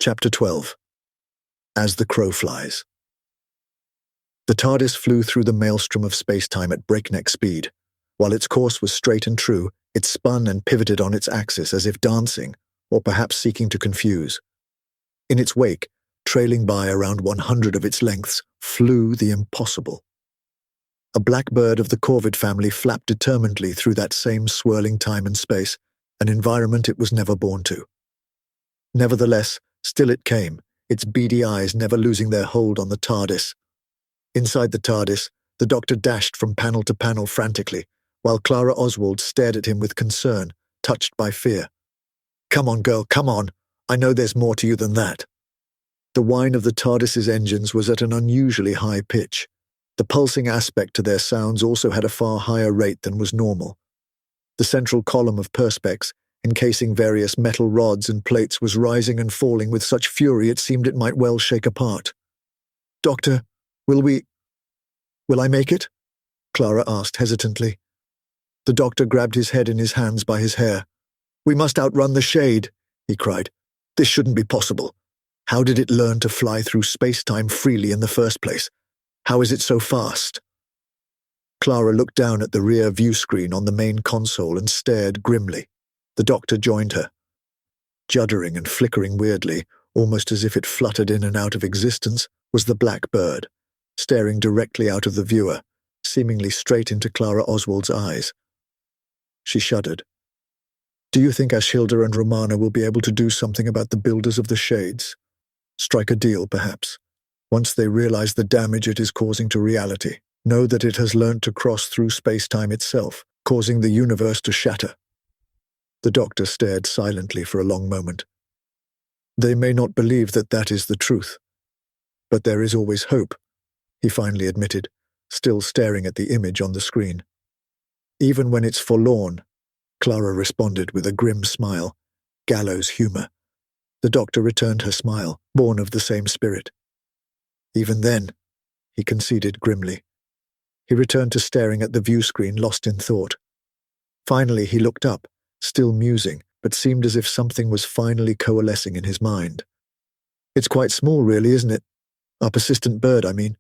Chapter 12. As the Crow Flies. The TARDIS flew through the maelstrom of space-time at breakneck speed. While its course was straight and true, it spun and pivoted on its axis as if dancing, or perhaps seeking to confuse. In its wake, trailing by around 100 of its lengths, flew the impossible. A black bird of the corvid family flapped determinedly through that same swirling time and space, an environment it was never born to. Nevertheless, still it came, its beady eyes never losing their hold on the TARDIS. Inside the TARDIS, the Doctor dashed from panel to panel frantically, while Clara Oswald stared at him with concern, touched by fear. "Come on, girl, come on. I know there's more to you than that." The whine of the TARDIS's engines was at an unusually high pitch. The pulsing aspect to their sounds also had a far higher rate than was normal. The central column of perspex, encasing various metal rods and plates, was rising and falling with such fury it seemed it might well shake apart. "Doctor, will I make it?" Clara asked hesitantly. The Doctor grabbed his head in his hands by his hair. "We must outrun the shade," he cried. "This shouldn't be possible. How did it learn to fly through space-time freely in the first place? How is it so fast?" Clara looked down at the rear view screen on the main console and stared grimly. The Doctor joined her. Juddering and flickering weirdly, almost as if it fluttered in and out of existence, was the black bird, staring directly out of the viewer, seemingly straight into Clara Oswald's eyes. She shuddered. "Do you think Ashilda and Romana will be able to do something about the builders of the Shades? Strike a deal, perhaps? Once they realize the damage it is causing to reality, know that it has learned to cross through space-time itself, causing the universe to shatter." The Doctor stared silently for a long moment. "They may not believe that that is the truth. But there is always hope," he finally admitted, still staring at the image on the screen. "Even when it's forlorn," Clara responded with a grim smile, gallows humor. The Doctor returned her smile, born of the same spirit. "Even then," he conceded grimly. He returned to staring at the view screen, lost in thought. Finally he looked up, still musing, but seemed as if something was finally coalescing in his mind. "It's quite small, really, isn't it? Our persistent bird, I mean."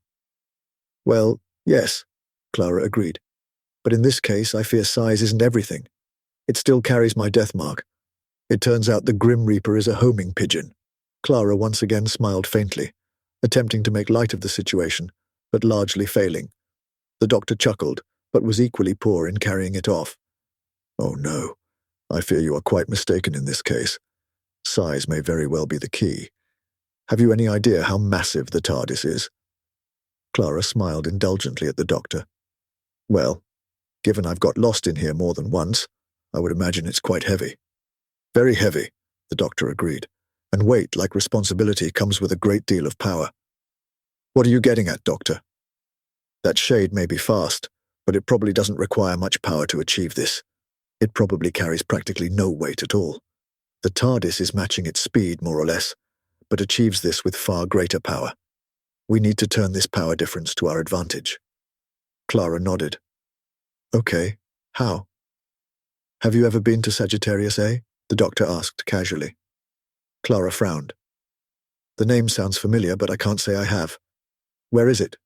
"Well, yes," Clara agreed. "But in this case, I fear size isn't everything. It still carries my death mark. It turns out the Grim Reaper is a homing pigeon." Clara once again smiled faintly, attempting to make light of the situation, but largely failing. The Doctor chuckled, but was equally poor in carrying it off. "Oh no. I fear you are quite mistaken in this case. Size may very well be the key. Have you any idea how massive the TARDIS is?" Clara smiled indulgently at the Doctor. "Well, given I've got lost in here more than once, I would imagine it's quite heavy." "Very heavy," the Doctor agreed. "And weight, like responsibility, comes with a great deal of power." "What are you getting at, Doctor?" "That shade may be fast, but it probably doesn't require much power to achieve this. It probably carries practically no weight at all. The TARDIS is matching its speed, more or less, but achieves this with far greater power. We need to turn this power difference to our advantage." Clara nodded. "Okay, how?" "Have you ever been to Sagittarius A?" the Doctor asked casually. Clara frowned. "The name sounds familiar, but I can't say I have. Where is it?"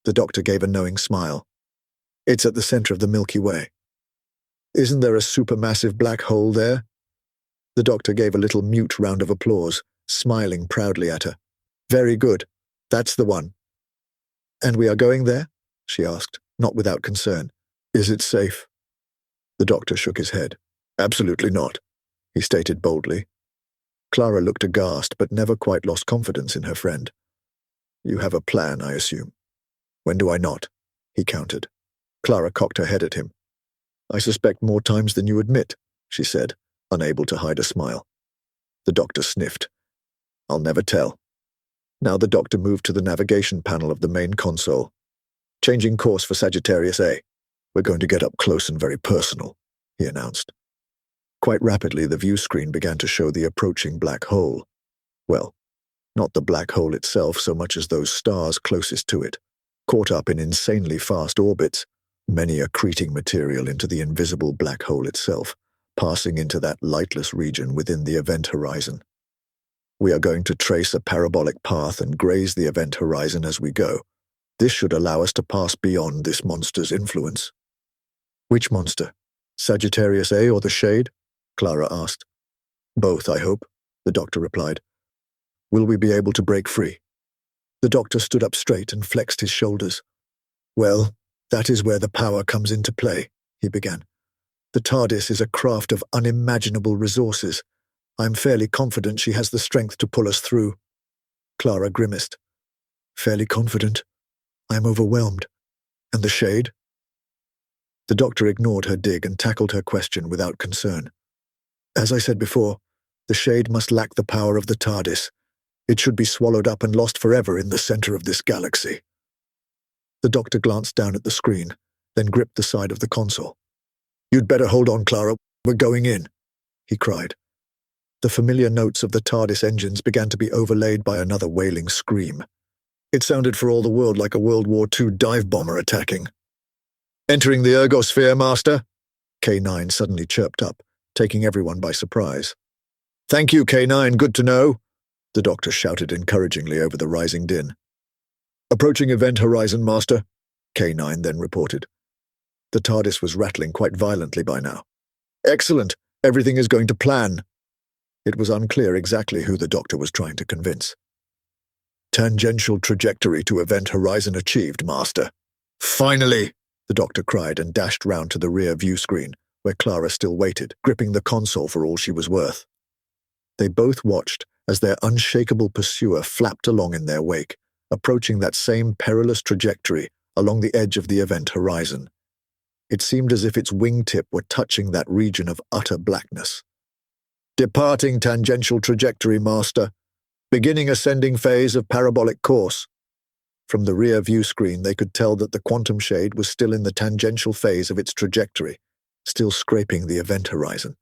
The Doctor gave a knowing smile. "It's at the center of the Milky Way." "Isn't there a supermassive black hole there?" The Doctor gave a little mute round of applause, smiling proudly at her. "Very good. That's the one." "And we are going there?" she asked, not without concern. "Is it safe?" The Doctor shook his head. "Absolutely not," he stated boldly. Clara looked aghast, but never quite lost confidence in her friend. You have a plan, I assume. When do I not? He countered. Clara cocked her head at him. I suspect more times than you admit, she said, unable to hide a smile. The doctor sniffed. I'll never tell. Now the doctor moved to the navigation panel of the main console. Changing course for Sagittarius A. We're going to get up close and very personal, he announced. Quite rapidly, the view screen began to show the approaching black hole. Well, not the black hole itself so much as those stars closest to it, caught up in insanely fast orbits, many accreting material into the invisible black hole itself, passing into that lightless region within the event horizon. We are going to trace a parabolic path and graze the event horizon as we go. This should allow us to pass beyond this monster's influence. Which monster? Sagittarius A or the Shade? Clara asked. Both, I hope, the doctor replied. Will we be able to break free? The doctor stood up straight and flexed his shoulders. Well, that is where the power comes into play, he began. The TARDIS is a craft of unimaginable resources. I'm fairly confident she has the strength to pull us through. Clara grimaced. Fairly confident? I'm overwhelmed. And the Shade? The doctor ignored her dig and tackled her question without concern. As I said before, the Shade must lack the power of the TARDIS. It should be swallowed up and lost forever in the center of this galaxy. The doctor glanced down at the screen, then gripped the side of the console. You'd better hold on, Clara. We're going in, he cried. The familiar notes of the TARDIS engines began to be overlaid by another wailing scream. It sounded for all the world like a World War II dive bomber attacking. Entering the ergosphere, Master? K9 suddenly chirped up, taking everyone by surprise. Thank you, K9, good to know, the doctor shouted encouragingly over the rising din. Approaching event horizon, Master, K9 then reported. The TARDIS was rattling quite violently by now. Excellent, everything is going to plan. It was unclear exactly who the doctor was trying to convince. Tangential trajectory to event horizon achieved, Master. Finally, the doctor cried and dashed round to the rear view screen, where Clara still waited, gripping the console for all she was worth. They both watched as their unshakable pursuer flapped along in their wake, approaching that same perilous trajectory along the edge of the event horizon. It seemed as if its wingtip were touching that region of utter blackness. Departing tangential trajectory, Master. Beginning ascending phase of parabolic course. From the rear view screen, they could tell that the quantum shade was still in the tangential phase of its trajectory, still scraping the event horizon.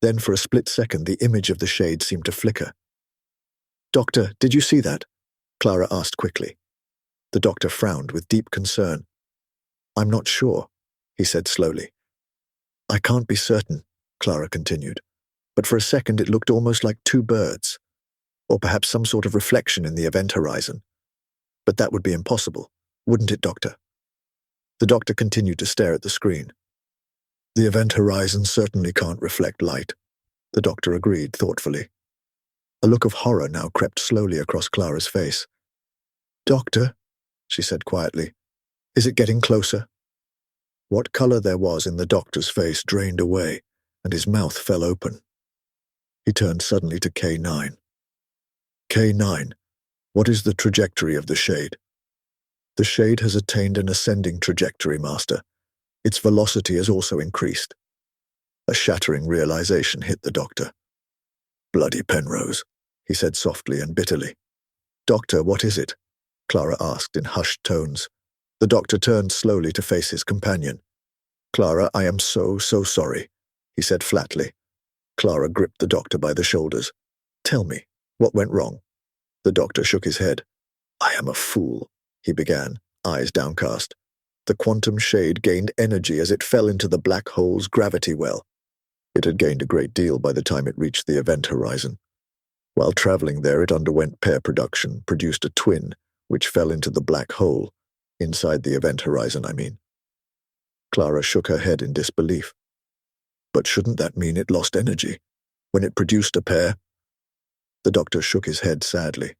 Then for a split second, the image of the shade seemed to flicker. Doctor, did you see that? Clara asked quickly. The doctor frowned with deep concern. I'm not sure, he said slowly. I can't be certain, Clara continued, but for a second it looked almost like two birds, or perhaps some sort of reflection in the event horizon. But that would be impossible, wouldn't it, Doctor? The doctor continued to stare at the screen. The event horizon certainly can't reflect light, the doctor agreed thoughtfully. A look of horror now crept slowly across Clara's face. Doctor, she said quietly, is it getting closer? What color there was in the doctor's face drained away, and his mouth fell open. He turned suddenly to K9. K9, what is the trajectory of the shade? The shade has attained an ascending trajectory, Master. Its velocity has also increased. A shattering realization hit the doctor. Bloody Penrose, he said softly and bitterly. Doctor, what is it? Clara asked in hushed tones. The doctor turned slowly to face his companion. Clara, I am so sorry, he said flatly. Clara gripped the doctor by the shoulders. Tell me, what went wrong? The doctor shook his head. I am a fool, he began, eyes downcast. The quantum shade gained energy as it fell into the black hole's gravity well. It had gained a great deal by the time it reached the event horizon. While traveling there, it underwent pair production, produced a twin, which fell into the black hole, inside the event horizon, I mean. Clara shook her head in disbelief. But shouldn't that mean it lost energy, when it produced a pair? The doctor shook his head sadly.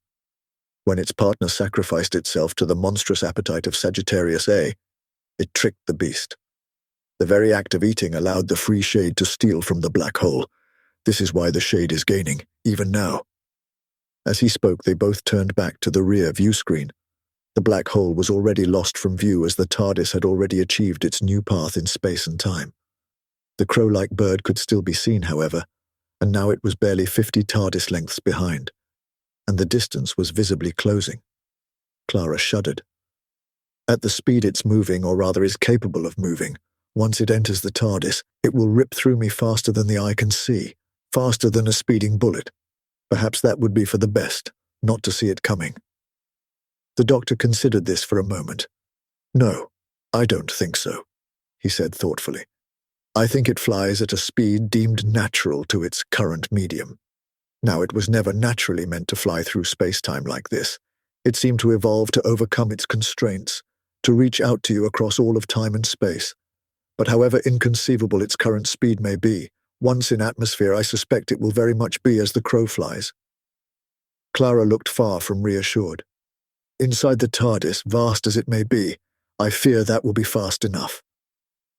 When its partner sacrificed itself to the monstrous appetite of Sagittarius A, it tricked the beast. The very act of eating allowed the free shade to steal from the black hole, This is why the shade is gaining, even now. As he spoke, they both turned back to the rear view screen. The black hole was already lost from view as the TARDIS had already achieved its new path in space and time. The crow-like bird could still be seen, however, and now it was barely 50 TARDIS lengths behind, and the distance was visibly closing. Clara shuddered. At the speed it's moving, or rather is capable of moving, once it enters the TARDIS, it will rip through me faster than the eye can see, faster than a speeding bullet. Perhaps that would be for the best, not to see it coming. The doctor considered this for a moment. No, I don't think so, he said thoughtfully. I think it flies at a speed deemed natural to its current medium. Now, it was never naturally meant to fly through space-time like this. It seemed to evolve to overcome its constraints, to reach out to you across all of time and space. But however inconceivable its current speed may be, once in atmosphere I suspect it will very much be as the crow flies. Clara looked far from reassured. Inside the TARDIS, vast as it may be, I fear that will be fast enough.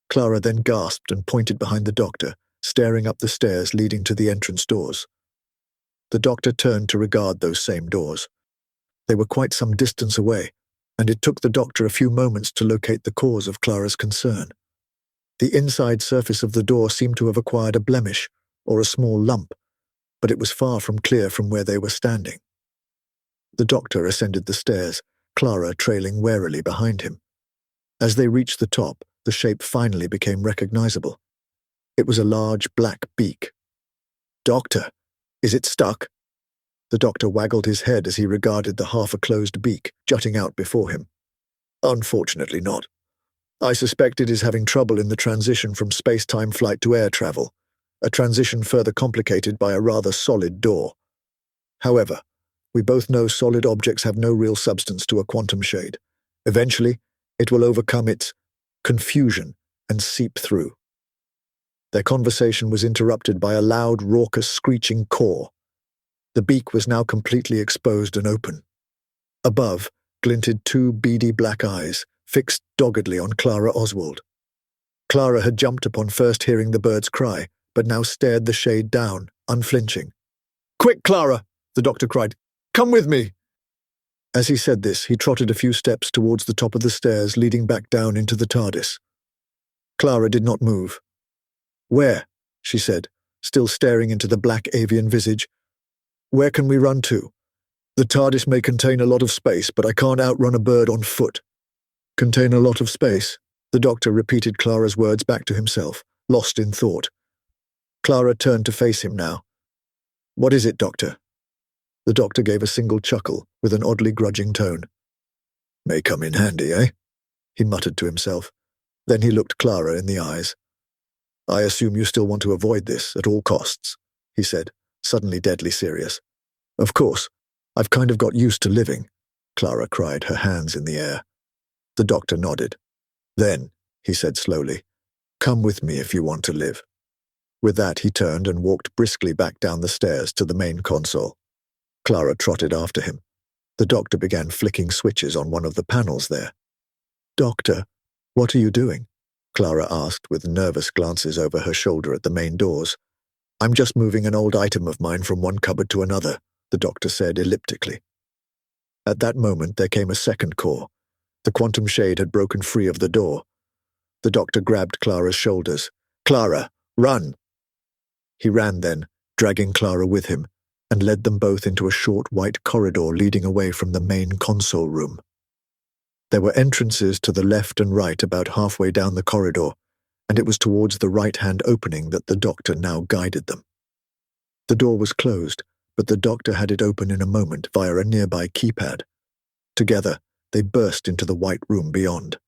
Clara then gasped and pointed behind the doctor, staring up the stairs leading to the entrance doors. The doctor turned to regard those same doors. They were quite some distance away, and it took the doctor a few moments to locate the cause of Clara's concern. The inside surface of the door seemed to have acquired a blemish, or a small lump, but it was far from clear from where they were standing. The doctor ascended the stairs, Clara trailing warily behind him. As they reached the top, the shape finally became recognizable. It was a large black beak. "Doctor, is it stuck?" The doctor waggled his head as he regarded the half-closed beak jutting out before him. "Unfortunately not. I suspect it is having trouble in the transition from space-time flight to air travel, a transition further complicated by a rather solid door. However, we both know solid objects have no real substance to a quantum shade. Eventually, it will overcome its confusion and seep through." Their conversation was interrupted by a loud, raucous, screeching caw. The beak was now completely exposed and open. Above glinted two beady black eyes, fixed doggedly on Clara Oswald. Clara had jumped upon first hearing the bird's cry, but now stared the shade down, unflinching. "Quick, Clara!" the doctor cried. "Come with me!" As he said this, he trotted a few steps towards the top of the stairs leading back down into the TARDIS. Clara did not move. "Where?" she said, still staring into the black avian visage. "Where can we run to? The TARDIS may contain a lot of space, but I can't outrun a bird on foot." "Contain a lot of space?" The doctor repeated Clara's words back to himself, lost in thought. Clara turned to face him now. "What is it, doctor?" The doctor gave a single chuckle, with an oddly grudging tone. "May come in handy, eh?" he muttered to himself. Then he looked Clara in the eyes. "I assume you still want to avoid this, at all costs," he said, suddenly deadly serious. "Of course, I've kind of got used to living," Clara cried, her hands in the air. The doctor nodded. "Then," he said slowly, "come with me if you want to live." With that, he turned and walked briskly back down the stairs to the main console. Clara trotted after him. The doctor began flicking switches on one of the panels there. "Doctor, what are you doing?" Clara asked with nervous glances over her shoulder at the main doors. "I'm just moving an old item of mine from one cupboard to another," the doctor said elliptically. At that moment there came a second caw. The quantum shade had broken free of the door. The doctor grabbed Clara's shoulders. "Clara, run!" He ran then, dragging Clara with him, and led them both into a short white corridor leading away from the main console room. There were entrances to the left and right about halfway down the corridor, and it was towards the right-hand opening that the doctor now guided them. The door was closed, but the doctor had it open in a moment via a nearby keypad. Together, they burst into the white room beyond.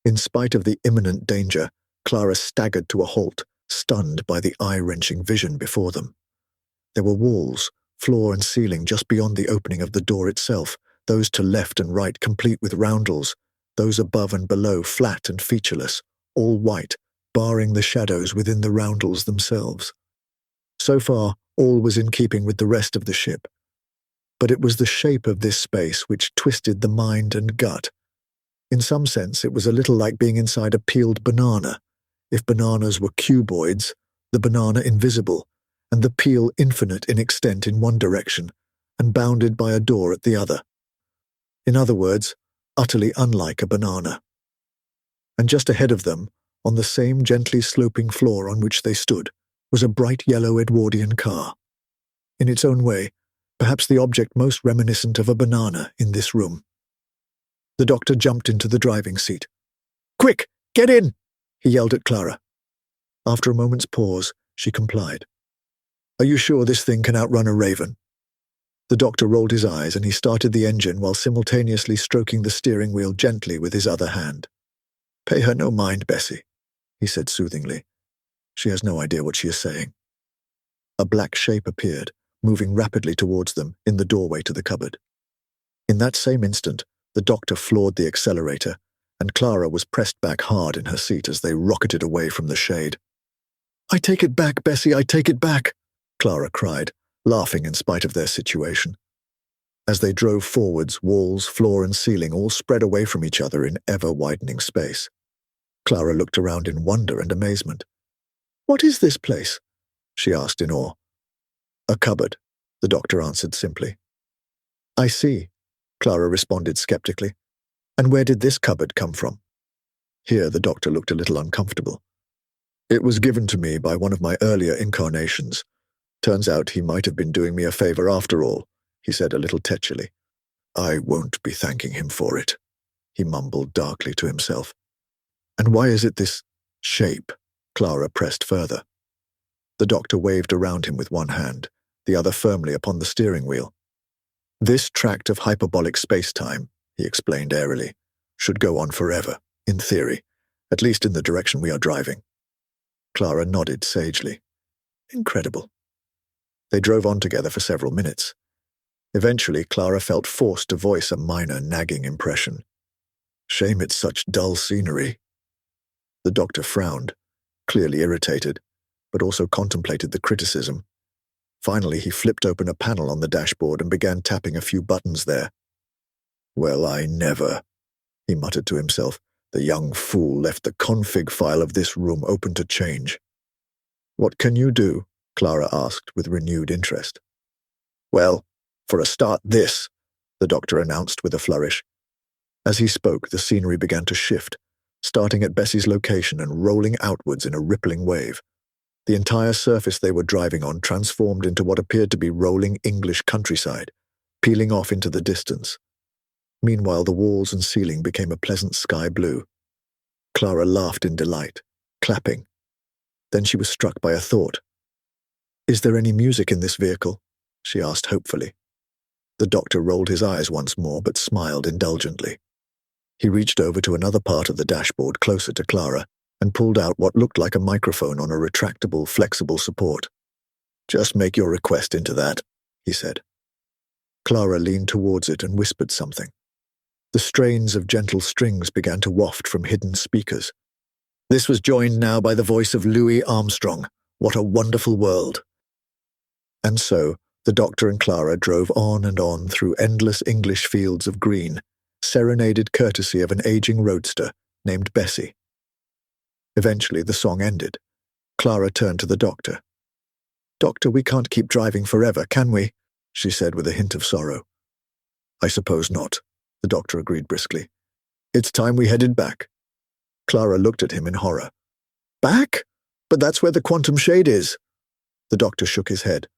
In spite of the imminent danger, Clara staggered to a halt, stunned by the eye-wrenching vision before them. There were walls, floor and ceiling just beyond the opening of the door itself, those to left and right complete with roundels, those above and below flat and featureless, all white, barring the shadows within the roundels themselves. So far, all was in keeping with the rest of the ship. But it was the shape of this space which twisted the mind and gut. In some sense, it was a little like being inside a peeled banana. If bananas were cuboids, the banana invisible, and the peel infinite in extent in one direction and bounded by a door at the other. In other words, utterly unlike a banana. And just ahead of them, on the same gently sloping floor on which they stood, was a bright yellow Edwardian car. In its own way, perhaps the object most reminiscent of a banana in this room. The doctor jumped into the driving seat. "Quick, get in!" he yelled at Clara. After a moment's pause, she complied. "Are you sure this thing can outrun a raven?" The doctor rolled his eyes and he started the engine while simultaneously stroking the steering wheel gently with his other hand. "Pay her no mind, Bessie," he said soothingly. "She has no idea what she is saying." A black shape appeared, moving rapidly towards them in the doorway to the cupboard. In that same instant, the doctor floored the accelerator, and Clara was pressed back hard in her seat as they rocketed away from the shade. "I take it back, Bessie, I take it back," Clara cried, laughing in spite of their situation. As they drove forwards, walls, floor, and ceiling all spread away from each other in ever-widening space. Clara looked around in wonder and amazement. "What is this place?" she asked in awe. "A cupboard," the doctor answered simply. "I see," Clara responded skeptically. "And where did this cupboard come from?" Here the doctor looked a little uncomfortable. "It was given to me by one of my earlier incarnations. Turns out he might have been doing me a favor after all," he said a little tetchily. "I won't be thanking him for it," he mumbled darkly to himself. "And why is it this shape?" Clara pressed further. The doctor waved around him with one hand, the other firmly upon the steering wheel. "This tract of hyperbolic space-time," he explained airily, "should go on forever, in theory, at least in the direction we are driving." Clara nodded sagely. Incredible. They drove on together for several minutes. Eventually, Clara felt forced to voice a minor nagging impression. "Shame it's such dull scenery." The doctor frowned, clearly irritated, but also contemplated the criticism. Finally, he flipped open a panel on the dashboard and began tapping a few buttons there. "Well, I never," he muttered to himself. "The young fool left the config file of this room open to change." "What can you do?" Clara asked with renewed interest. "Well, for a start, this," the doctor announced with a flourish. As he spoke, the scenery began to shift, starting at Bessie's location and rolling outwards in a rippling wave. The entire surface they were driving on transformed into what appeared to be rolling English countryside, peeling off into the distance. Meanwhile, the walls and ceiling became a pleasant sky blue. Clara laughed in delight, clapping. Then she was struck by a thought. "Is there any music in this vehicle?" she asked hopefully. The doctor rolled his eyes once more but smiled indulgently. He reached over to another part of the dashboard closer to Clara and pulled out what looked like a microphone on a retractable, flexible support. "Just make your request into that," he said. Clara leaned towards it and whispered something. The strains of gentle strings began to waft from hidden speakers. This was joined now by the voice of Louis Armstrong. What a wonderful world! And so, the doctor and Clara drove on and on through endless English fields of green, serenaded courtesy of an aging roadster named Bessie. Eventually, the song ended. Clara turned to the doctor. "Doctor, we can't keep driving forever, can we?" she said with a hint of sorrow. "I suppose not," the doctor agreed briskly. "It's time we headed back." Clara looked at him in horror. "Back? But that's where the quantum shade is." The doctor shook his head.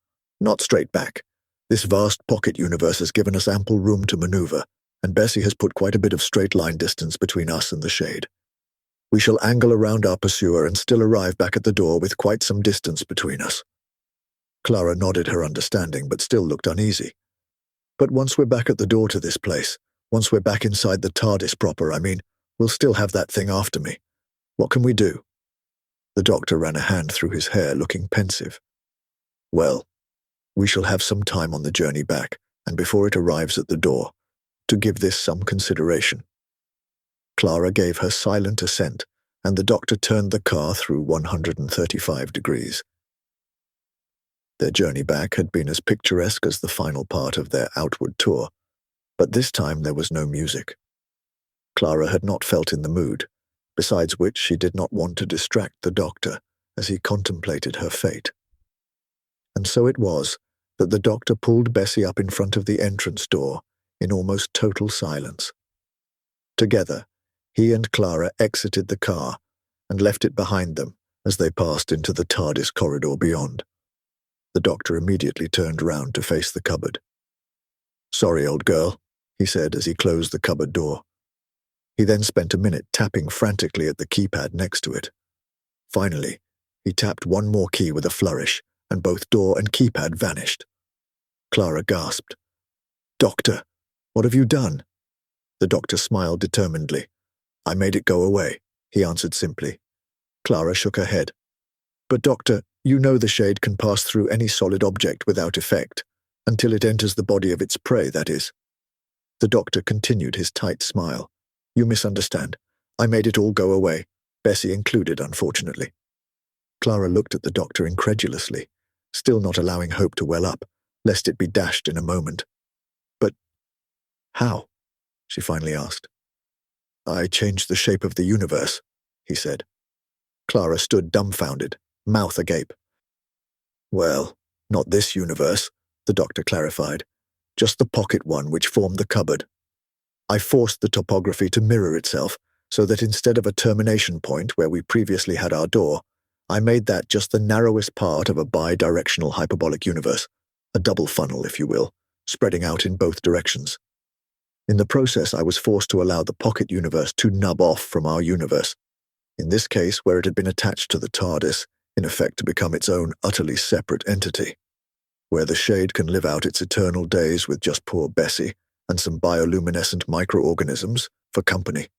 "Not straight back. This vast pocket universe has given us ample room to maneuver, and Bessie has put quite a bit of straight-line distance between us and the shade. We shall angle around our pursuer and still arrive back at the door with quite some distance between us." Clara nodded her understanding, but still looked uneasy. "But once we're back at the door to this place, once we're back inside the TARDIS proper, we'll still have that thing after me. What can we do?" The doctor ran a hand through his hair, looking pensive. "Well, we shall have some time on the journey back, and before it arrives at the door, to give this some consideration." Clara gave her silent assent, and the doctor turned the car through 135 degrees. Their journey back had been as picturesque as the final part of their outward tour, but this time there was no music. Clara had not felt in the mood, besides which she did not want to distract the doctor as he contemplated her fate. And so it was that the doctor pulled Bessie up in front of the entrance door in almost total silence. Together, he and Clara exited the car and left it behind them as they passed into the TARDIS corridor beyond. The doctor immediately turned round to face the cupboard. "Sorry, old girl," he said as he closed the cupboard door. He then spent a minute tapping frantically at the keypad next to it. Finally, he tapped one more key with a flourish, and both door and keypad vanished. Clara gasped. "Doctor, what have you done?" The doctor smiled determinedly. "I made it go away," he answered simply. Clara shook her head. "But doctor, you know the shade can pass through any solid object without effect, until it enters the body of its prey, that is." The doctor continued his tight smile. "You misunderstand. I made it all go away, Bessie included, unfortunately." Clara looked at the doctor incredulously, still not allowing hope to well up, lest it be dashed in a moment. "But how?" she finally asked. "I changed the shape of the universe," he said. Clara stood dumbfounded, mouth agape. "Well, not this universe," the doctor clarified, "just the pocket one which formed the cupboard. I forced the topography to mirror itself, so that instead of a termination point where we previously had our door, I made that just the narrowest part of a bi-directional hyperbolic universe, a double funnel, if you will, spreading out in both directions. In the process, I was forced to allow the pocket universe to nub off from our universe, in this case where it had been attached to the TARDIS, in effect to become its own utterly separate entity, where the shade can live out its eternal days with just poor Bessie and some bioluminescent microorganisms for company."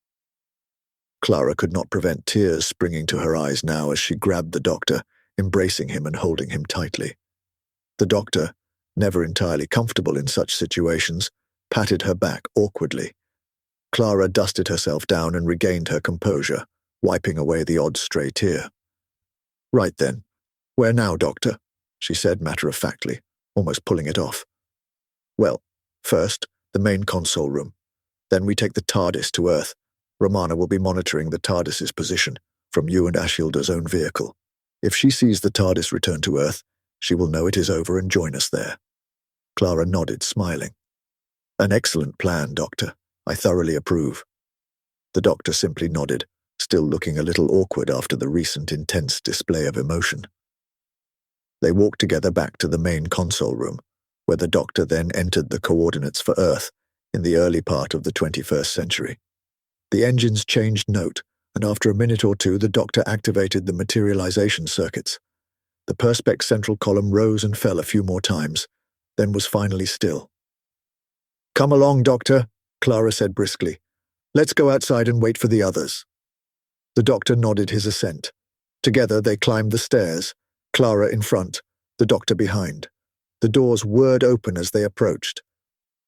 Clara could not prevent tears springing to her eyes now as she grabbed the doctor, embracing him and holding him tightly. The doctor, never entirely comfortable in such situations, patted her back awkwardly. Clara dusted herself down and regained her composure, wiping away the odd stray tear. "Right then. Where now, doctor?" she said matter-of-factly, almost pulling it off. "Well, first, the main console room. Then we take the TARDIS to Earth. Romana will be monitoring the TARDIS's position from you and Ashilda's own vehicle. If she sees the TARDIS return to Earth, she will know it is over and join us there." Clara nodded, smiling. "An excellent plan, Doctor. I thoroughly approve." The doctor simply nodded, still looking a little awkward after the recent intense display of emotion. They walked together back to the main console room, where the doctor then entered the coordinates for Earth in the early part of the 21st century. The engines changed note, and after a minute or two the doctor activated the materialization circuits. The Perspex central column rose and fell a few more times, then was finally still. "Come along, Doctor," Clara said briskly. "Let's go outside and wait for the others." The doctor nodded his assent. Together they climbed the stairs, Clara in front, the doctor behind. The doors whirred open as they approached.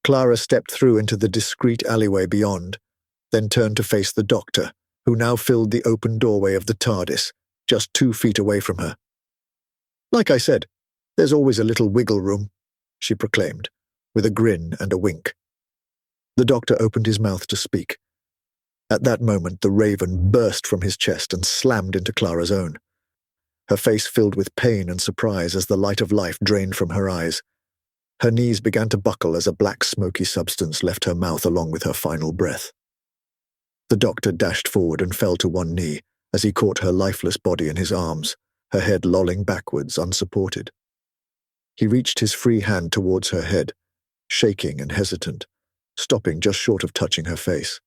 Clara stepped through into the discreet alleyway beyond, then turned to face the doctor, who now filled the open doorway of the TARDIS, just 2 feet away from her. "Like I said, there's always a little wiggle room," she proclaimed, with a grin and a wink. The doctor opened his mouth to speak. At that moment, the raven burst from his chest and slammed into Clara's own. Her face filled with pain and surprise as the light of life drained from her eyes. Her knees began to buckle as a black smoky substance left her mouth along with her final breath. The doctor dashed forward and fell to one knee as he caught her lifeless body in his arms, her head lolling backwards, unsupported. He reached his free hand towards her head, shaking and hesitant, stopping just short of touching her face.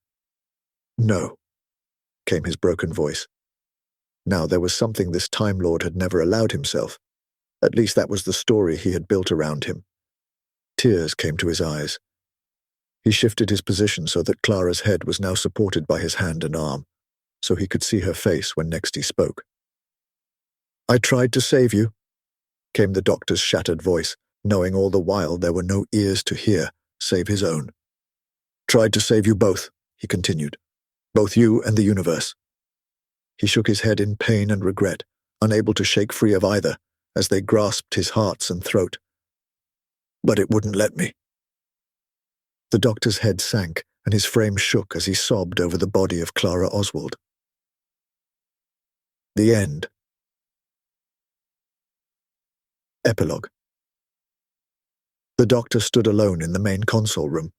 "No," came his broken voice. Now there was something this Time Lord had never allowed himself. At least that was the story he had built around him. Tears came to his eyes. He shifted his position so that Clara's head was now supported by his hand and arm, so he could see her face when next he spoke. "I tried to save you," came the doctor's shattered voice, knowing all the while there were no ears to hear, save his own. "Tried to save you both," he continued. "Both you and the universe." He shook his head in pain and regret, unable to shake free of either, as they grasped his hearts and throat. "But it wouldn't let me." The doctor's head sank, and his frame shook as he sobbed over the body of Clara Oswald. The end. Epilogue. The Doctor stood alone in the main console room.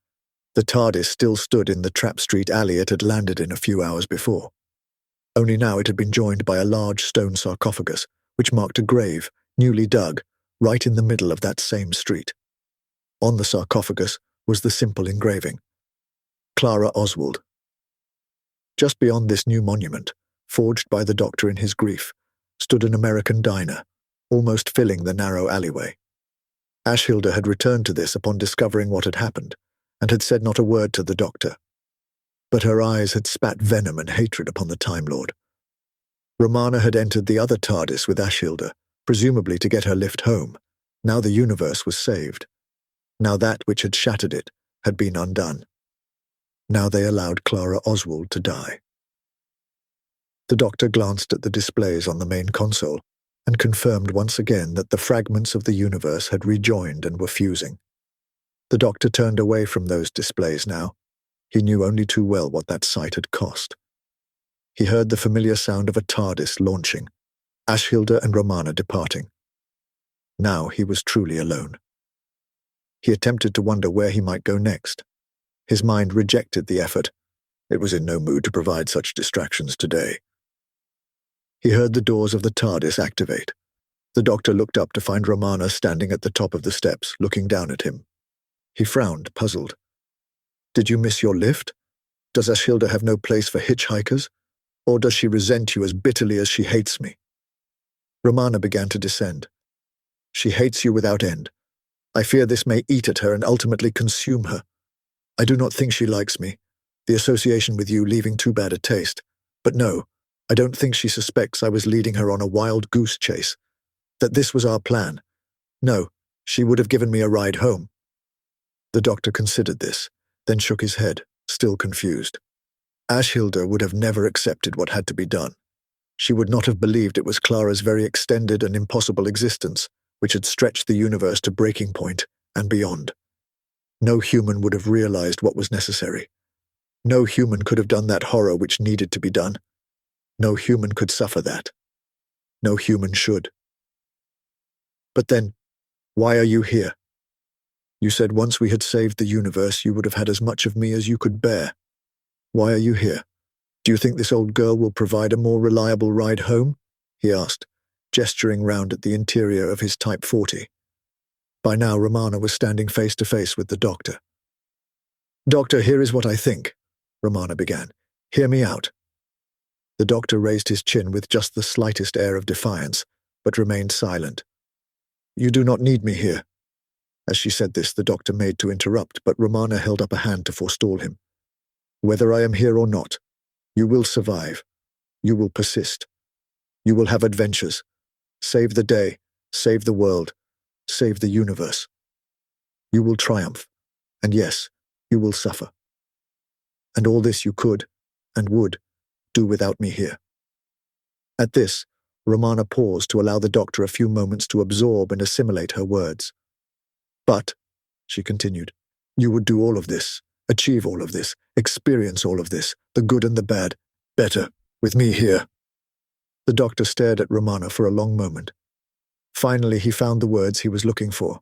The TARDIS still stood in the Trap Street alley it had landed in a few hours before. Only now it had been joined by a large stone sarcophagus, which marked a grave, newly dug, right in the middle of that same street. On the sarcophagus was the simple engraving: Clara Oswald. Just beyond this new monument, forged by the Doctor in his grief, stood an American diner, almost filling the narrow alleyway. Ashildr had returned to this upon discovering what had happened, and had said not a word to the Doctor. But her eyes had spat venom and hatred upon the Time Lord. Romana had entered the other TARDIS with Ashildr, presumably to get her lift home. Now the universe was saved. Now that which had shattered it had been undone. Now they allowed Clara Oswald to die. The Doctor glanced at the displays on the main console and confirmed once again that the fragments of the universe had rejoined and were fusing. The Doctor turned away from those displays now. He knew only too well what that sight had cost. He heard the familiar sound of a TARDIS launching, Ashildr and Romana departing. Now he was truly alone. He attempted to wonder where he might go next. His mind rejected the effort. It was in no mood to provide such distractions today. He heard the doors of the TARDIS activate. The Doctor looked up to find Romana standing at the top of the steps, looking down at him. He frowned, puzzled. "Did you miss your lift? Does Ashildr have no place for hitchhikers? Or does she resent you as bitterly as she hates me?" Romana began to descend. "She hates you without end. I fear this may eat at her and ultimately consume her. I do not think she likes me, the association with you leaving too bad a taste. But no, I don't think she suspects I was leading her on a wild goose chase, that this was our plan. No, she would have given me a ride home." The Doctor considered this, then shook his head, still confused. Ashildr would have never accepted what had to be done. She would not have believed it was Clara's very extended and impossible existence, which had stretched the universe to breaking point and beyond. No human would have realized what was necessary. No human could have done that horror which needed to be done. No human could suffer that. No human should. "But then, why are you here? You said once we had saved the universe you would have had as much of me as you could bear. Why are you here? Do you think this old girl will provide a more reliable ride home?" he asked, gesturing round at the interior of his Type 40. By now Romana was standing face to face with the Doctor. "Doctor, here is what I think," Romana began. "Hear me out." The Doctor raised his chin with just the slightest air of defiance, but remained silent. "You do not need me here." As she said this, the Doctor made to interrupt, but Romana held up a hand to forestall him. "Whether I am here or not, you will survive. You will persist. You will have adventures. Save the day, save the world, save the universe. You will triumph, and yes, you will suffer. And all this you could, and would, do without me here." At this, Romana paused to allow the Doctor a few moments to absorb and assimilate her words. "But," she continued, "you would do all of this, achieve all of this, experience all of this, the good and the bad, better, with me here." The Doctor stared at Romana for a long moment. Finally he found the words he was looking for.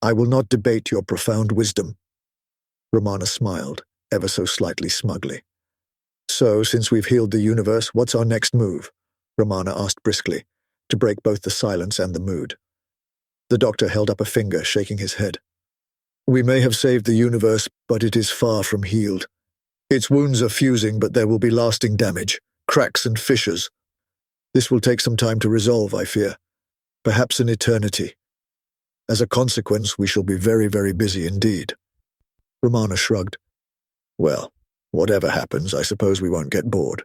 "I will not debate your profound wisdom." Romana smiled, ever so slightly smugly. "So, since we've healed the universe, what's our next move?" Romana asked briskly, to break both the silence and the mood. The Doctor held up a finger, shaking his head. "We may have saved the universe, but it is far from healed. Its wounds are fusing, but there will be lasting damage, cracks and fissures. This will take some time to resolve, I fear. Perhaps an eternity. As a consequence, we shall be very, very busy indeed." Romana shrugged. "Well, whatever happens, I suppose we won't get bored."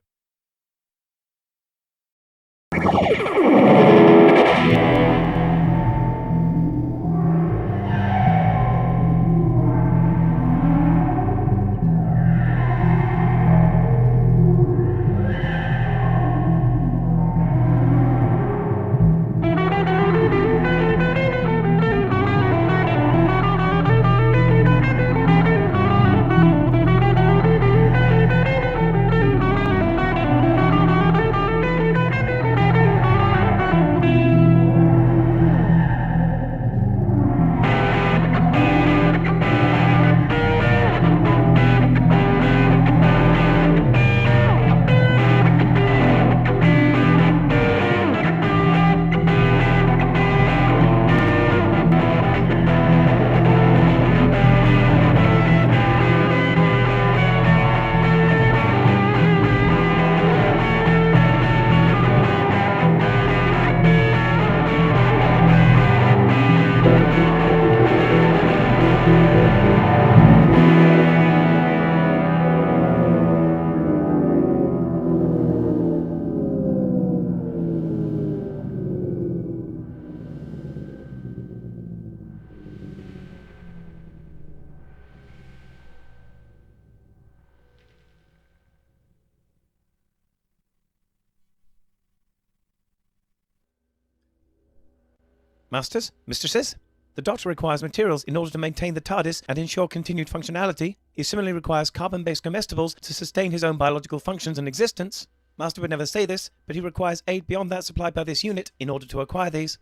Masters, mistresses, the Doctor requires materials in order to maintain the TARDIS and ensure continued functionality. He similarly requires carbon-based comestibles to sustain his own biological functions and existence. Master would never say this, but he requires aid beyond that supplied by this unit in order to acquire these.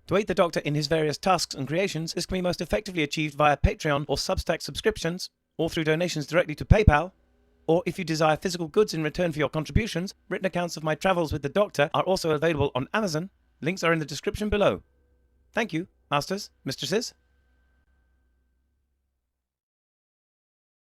To aid the Doctor in his various tasks and creations, this can be most effectively achieved via Patreon or Substack subscriptions, or through donations directly to PayPal. Or if you desire physical goods in return for your contributions, written accounts of my travels with the Doctor are also available on Amazon. Links are in the description below. Thank you, masters, mistresses.